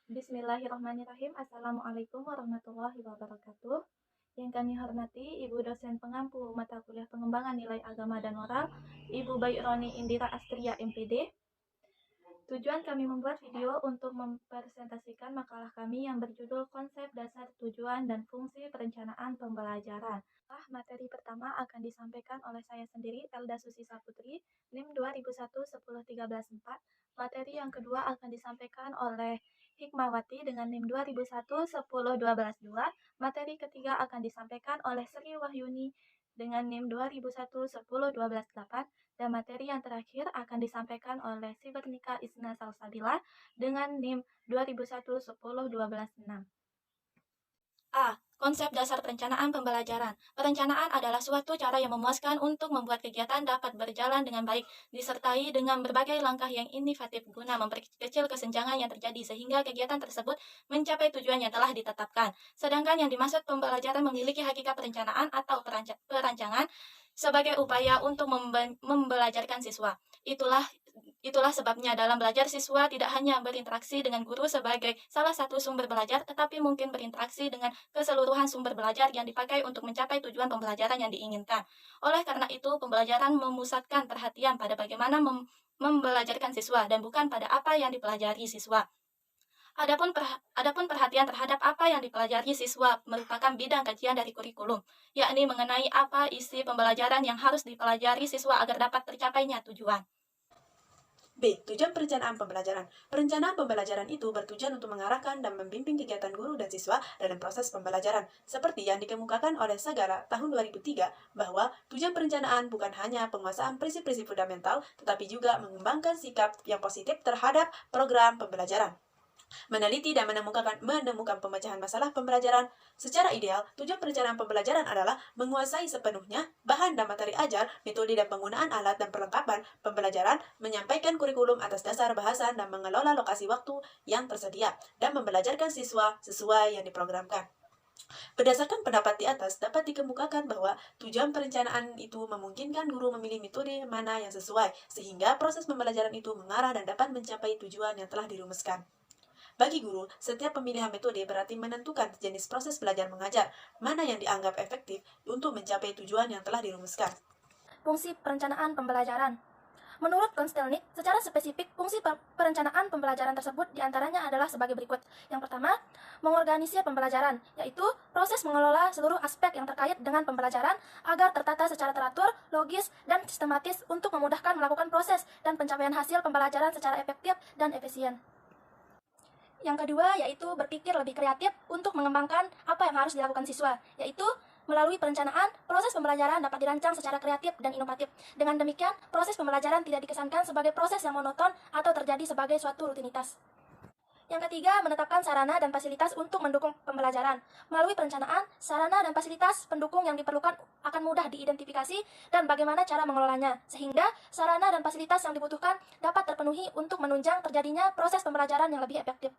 Bismillahirrahmanirrahim. Assalamualaikum warahmatullahi wabarakatuh. Yang kami hormati Ibu dosen pengampu mata kuliah pengembangan nilai agama dan moral, Ibu Bayroni Indira Astria MPD. Tujuan kami membuat video untuk mempresentasikan makalah kami yang berjudul Konsep Dasar Tujuan dan Fungsi Perencanaan Pembelajaran. Materi pertama akan disampaikan oleh saya sendiri, Elda Susi Saputri, NIM 2001-10134. Materi yang kedua akan disampaikan oleh Hikmawati dengan NIM 2001-10122. Materi ketiga akan disampaikan oleh Sri Wahyuni dengan NIM 2001-10128. Dan materi yang terakhir akan disampaikan oleh Sibernika Isna Salsabila dengan NIM 2001-10126. A. Konsep dasar perencanaan pembelajaran. Perencanaan adalah suatu cara yang memuaskan untuk membuat kegiatan dapat berjalan dengan baik, disertai dengan berbagai langkah yang inovatif guna memperkecil kesenjangan yang terjadi sehingga kegiatan tersebut mencapai tujuan yang telah ditetapkan. Sedangkan yang dimaksud pembelajaran memiliki hakikat perencanaan atau perancangan sebagai upaya untuk membelajarkan siswa. Itulah sebabnya dalam belajar siswa tidak hanya berinteraksi dengan guru sebagai salah satu sumber belajar, tetapi mungkin berinteraksi dengan keseluruhan sumber belajar yang dipakai untuk mencapai tujuan pembelajaran yang diinginkan. Oleh karena itu, pembelajaran memusatkan perhatian pada bagaimana membelajarkan siswa dan bukan pada apa yang dipelajari siswa. Adapun perhatian terhadap apa yang dipelajari siswa merupakan bidang kajian dari kurikulum, yakni mengenai apa isi pembelajaran yang harus dipelajari siswa agar dapat tercapainya tujuan. B. Tujuan perencanaan pembelajaran. Perencanaan pembelajaran itu bertujuan untuk mengarahkan dan membimbing kegiatan guru dan siswa dalam proses pembelajaran, seperti yang dikemukakan oleh Sagara tahun 2003, bahwa tujuan perencanaan bukan hanya penguasaan prinsip-prinsip fundamental, tetapi juga mengembangkan sikap yang positif terhadap program pembelajaran. Meneliti dan menemukan pemecahan masalah pembelajaran. Secara ideal, tujuan perencanaan pembelajaran adalah menguasai sepenuhnya bahan dan materi ajar, metode dan penggunaan alat dan perlengkapan pembelajaran, menyampaikan kurikulum atas dasar bahasan dan mengelola lokasi waktu yang tersedia, dan membelajarkan siswa sesuai yang diprogramkan. Berdasarkan pendapat di atas, dapat dikemukakan bahwa tujuan perencanaan itu memungkinkan guru memilih metode mana yang sesuai, sehingga proses pembelajaran itu mengarah dan dapat mencapai tujuan yang telah dirumuskan. Bagi guru, setiap pemilihan metode berarti menentukan jenis proses belajar mengajar, mana yang dianggap efektif untuk mencapai tujuan yang telah dirumuskan. Fungsi perencanaan pembelajaran. Menurut Konstelnik, secara spesifik, fungsi perencanaan pembelajaran tersebut diantaranya adalah sebagai berikut. Yang pertama, mengorganisir pembelajaran, yaitu proses mengelola seluruh aspek yang terkait dengan pembelajaran agar tertata secara teratur, logis, dan sistematis untuk memudahkan melakukan proses dan pencapaian hasil pembelajaran secara efektif dan efisien. Yang kedua, yaitu berpikir lebih kreatif untuk mengembangkan apa yang harus dilakukan siswa, yaitu melalui perencanaan, proses pembelajaran dapat dirancang secara kreatif dan inovatif. Dengan demikian, proses pembelajaran tidak dikesankan sebagai proses yang monoton atau terjadi sebagai suatu rutinitas. Yang ketiga, menetapkan sarana dan fasilitas untuk mendukung pembelajaran. Melalui perencanaan, sarana dan fasilitas pendukung yang diperlukan akan mudah diidentifikasi dan bagaimana cara mengelolanya, sehingga sarana dan fasilitas yang dibutuhkan dapat terpenuhi untuk menunjang terjadinya proses pembelajaran yang lebih efektif.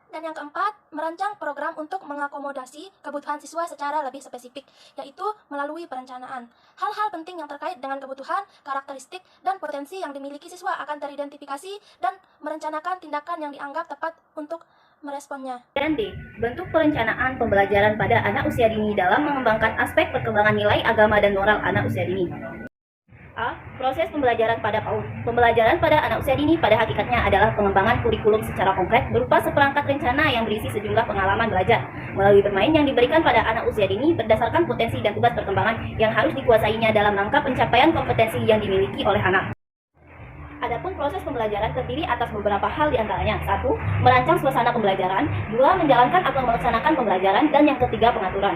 Dan yang keempat, merancang program untuk mengakomodasi kebutuhan siswa secara lebih spesifik, yaitu melalui perencanaan. Hal-hal penting yang terkait dengan kebutuhan, karakteristik, dan potensi yang dimiliki siswa akan teridentifikasi dan merencanakan tindakan yang dianggap tepat untuk meresponnya. Dan D. Bentuk perencanaan pembelajaran pada anak usia dini dalam mengembangkan aspek perkembangan nilai agama dan moral anak usia dini. A. Proses pembelajaran pada PAUD. Pembelajaran pada anak usia dini pada hakikatnya adalah pengembangan kurikulum secara konkret berupa seperangkat rencana yang berisi sejumlah pengalaman belajar melalui bermain yang diberikan pada anak usia dini berdasarkan potensi dan tugas perkembangan yang harus dikuasainya dalam rangka pencapaian kompetensi yang dimiliki oleh anak. Adapun proses pembelajaran terdiri atas beberapa hal diantaranya. 1. Merancang suasana pembelajaran. 2. Menjalankan atau melaksanakan pembelajaran. Dan yang ketiga, pengaturan.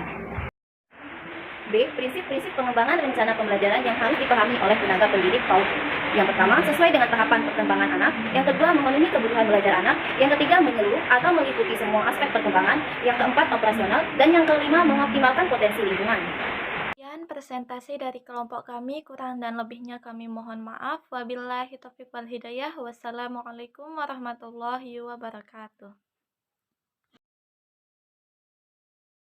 B. Prinsip-prinsip pengembangan rencana pembelajaran yang harus dipahami oleh tenaga pendidik PAUD. Yang pertama, sesuai dengan tahapan perkembangan anak. Yang kedua, memenuhi kebutuhan belajar anak. Yang ketiga, menyeluruh atau meliputi semua aspek perkembangan. Yang keempat, operasional. Dan yang kelima, mengoptimalkan potensi lingkungan. Sekian presentasi dari kelompok kami, kurang dan lebihnya kami mohon maaf. Wabillahi taufiq wal hidayah. Wassalamualaikum warahmatullahi wabarakatuh.